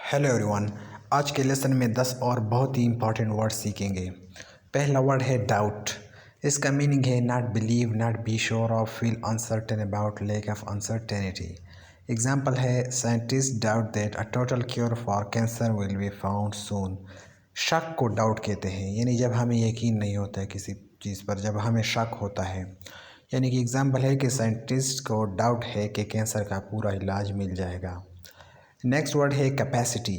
Hello everyone. आज के lesson में 10 और बहुत ही इंपॉर्टेंट वर्ड सीखेंगे। पहला वर्ड है डाउट। इसका मीनिंग है not believe, not be sure of, feel uncertain about, lack of uncertainty. Example है scientist doubt that a total cure for cancer will be found soon. शक को डाउट कहते हैं, यानी जब हमें यकीन नहीं होता है किसी चीज़ पर, जब हमें शक होता है। यानी कि एग्जाम्पल है कि साइंटिस्ट को डाउट है कि कैंसर का पूरा इलाज मिल जाएगा। नेक्स्ट वर्ड है कैपेसिटी।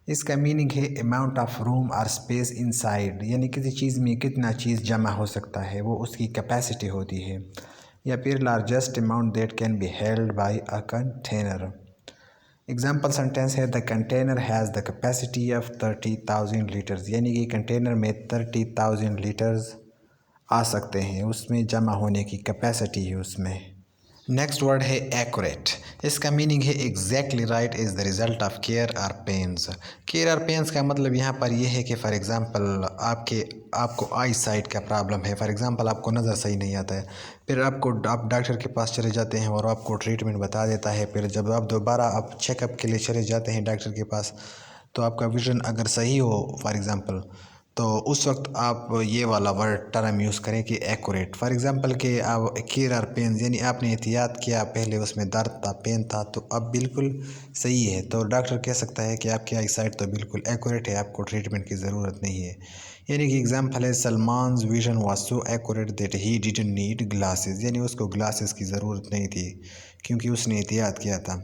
इसका मीनिंग है अमाउंट ऑफ रूम और स्पेस इनसाइड, यानी किसी चीज़ में कितना चीज़ जमा हो सकता है, वो उसकी कैपेसिटी होती है। या फिर largest amount that can be held by a container. Example sentence है the container has the capacity of 30,000 litres, यानी कि कंटेनर में 30,000 लीटर्स आ सकते हैं, उसमें जमा होने की कैपेसिटी है उसमें। नेक्स्ट वर्ड है एक्यूरेट। इसका मीनिंग है exactly right is the result of care और पेंस। केयर और पेंस का मतलब यहाँ पर यह है कि फॉर एग्जांपल आपको आई साइट का प्रॉब्लम है। फॉर एग्जांपल आपको नज़र सही नहीं आता है, फिर आप डॉक्टर के पास चले जाते हैं और आपको ट्रीटमेंट बता देता है। फिर जब आप दोबारा आप चेकअप के लिए चले जाते हैं डॉक्टर के पास, तो आपका विजन अगर सही हो फॉर एग्ज़ाम्पल, तो उस वक्त आप ये वाला वर्ड टर्म यूज़ करें कि एक्यूरेट। फॉर एग्जांपल कि आप केयर और पेन, यानी आपने एहतियात किया, पहले उसमें दर्द था, पेन था, तो अब बिल्कुल सही है, तो डॉक्टर कह सकता है कि आपकी आई साइट तो बिल्कुल एक्यूरेट है, आपको ट्रीटमेंट की ज़रूरत नहीं है। यानी कि एग्जांपल है Salman's vision was so accurate that he didn't need glasses, यानी उसको ग्लासेस की ज़रूरत नहीं थी क्योंकि उसने एहतियात किया था।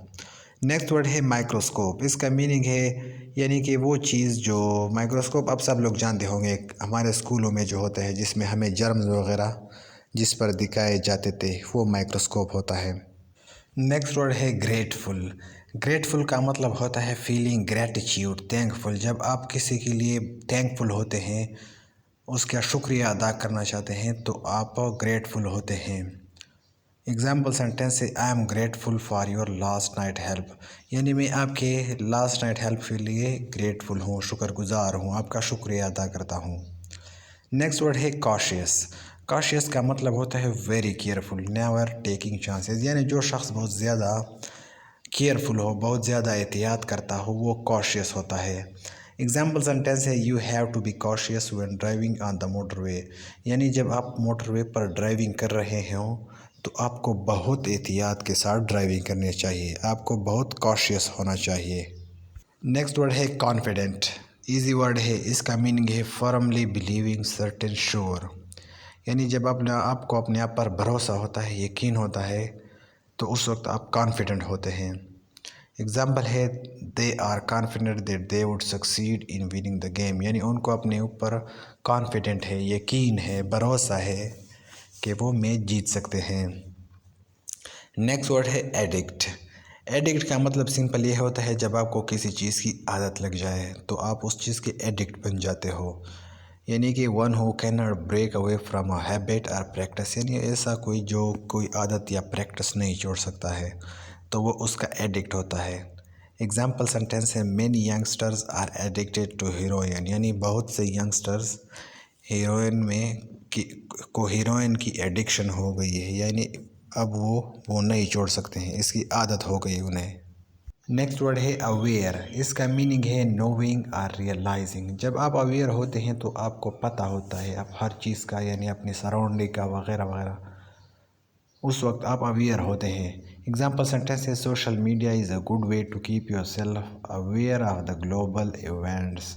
नेक्स्ट वर्ड है माइक्रोस्कोप। इसका मीनिंग है यानी कि वो चीज़ जो माइक्रोस्कोप अब सब लोग जानते होंगे, हमारे स्कूलों में जो होता है जिसमें हमें जर्म्स वगैरह जिस पर दिखाए जाते थे, वो माइक्रोस्कोप होता है। नेक्स्ट वर्ड है ग्रेटफुल। ग्रेटफुल का मतलब होता है फीलिंग ग्रैटिट्यूड, थैंकफुल। जब आप किसी के लिए थैंकफुल होते हैं, उसका शुक्रिया अदा करना चाहते हैं, तो आप ग्रेटफुल होते हैं। एग्जाम्पल सेंटेंस है I am grateful for your last night help, यानी मैं आपके लास्ट नाइट हेल्प के लिए ग्रेटफुल हूँ, शुक्रगुजार हूँ, आपका शुक्रिया अदा करता हूँ। नेक्स्ट वर्ड है कॉशियस। कॉशियस का मतलब होता है very careful, never taking chances, यानी जो शख्स बहुत ज़्यादा केयरफुल हो, बहुत ज़्यादा एहतियात करता हो, वो कॉशियस होता है। एग्जाम्पल सेंटेंस है you have to be cautious when driving on the motorway, यानी जब आप मोटरवे पर ड्राइविंग कर रहे हों तो आपको बहुत एहतियात के साथ ड्राइविंग करनी चाहिए, आपको बहुत कॉशियस होना चाहिए। नेक्स्ट वर्ड है कॉन्फिडेंट। इजी वर्ड है, इसका मीनिंग है फर्मली बिलीविंग, सर्टेन, श्योर, यानी जब आपको अपने आप पर भरोसा होता है, यकीन होता है, तो उस वक्त आप कॉन्फिडेंट होते हैं। एग्जाम्पल है they are confident that they would succeed in winning the game, यानी उनको अपने ऊपर कॉन्फिडेंट है, यकीन है, भरोसा है कि वो मैच जीत सकते हैं। नेक्स्ट वर्ड है एडिक्ट। एडिक्ट का मतलब सिंपल ये होता है जब आपको किसी चीज़ की आदत लग जाए तो आप उस चीज़ के एडिक्ट बन जाते हो, यानी कि one who can not break away from a habit or practice, यानी ऐसा कोई जो कोई आदत या प्रैक्टिस नहीं छोड़ सकता है, तो वो उसका एडिक्ट होता है। एग्जाम्पल सेंटेंस है many youngsters are addicted to heroin, यानी बहुत से यंगस्टर्स हीरोइन को हीरोइन की एडिक्शन हो गई है, यानी अब वो नहीं छोड़ सकते हैं, इसकी आदत हो गई उन्हें। नेक्स्ट वर्ड है अवेयर। इसका मीनिंग है नोइंग और रियलाइजिंग। जब आप अवेयर होते हैं तो आपको पता होता है आप हर चीज़ का, यानी अपनी सराउंडिंग का वगैरह वगैरह, उस वक्त आप अवेयर होते हैं। एग्जाम्पल सेंटेंस है social media is a good way to keep yourself aware of the global events,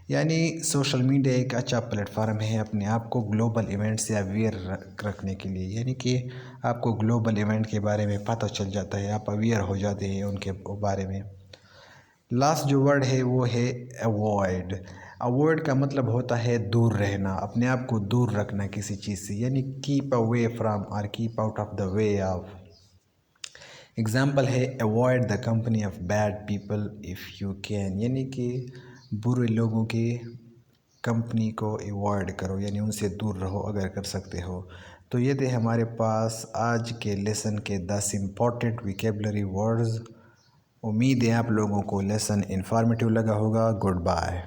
यानी सोशल मीडिया एक अच्छा प्लेटफॉर्म है अपने आप को ग्लोबल इवेंट से अवेयर रखने के लिए, यानी कि आपको ग्लोबल इवेंट के बारे में पता चल जाता है, आप अवेयर हो जाते हैं उनके बारे में। लास्ट जो वर्ड है वो है अवॉइड। अवॉइड का मतलब होता है दूर रहना, अपने आप को दूर रखना किसी चीज़ से, यानी कीप अवे फ्रॉम और keep out of the way of. Example है avoid the company of bad people if you can, यानी कि बुरे लोगों की कंपनी को अवॉइड करो, यानी उनसे दूर रहो अगर कर सकते हो। तो ये थे हमारे पास आज के लेसन के 10 इम्पॉर्टेंट विकेबलरी वर्ड्स। उम्मीद है आप लोगों को लेसन इन्फॉर्मेटिव लगा होगा। Good bye.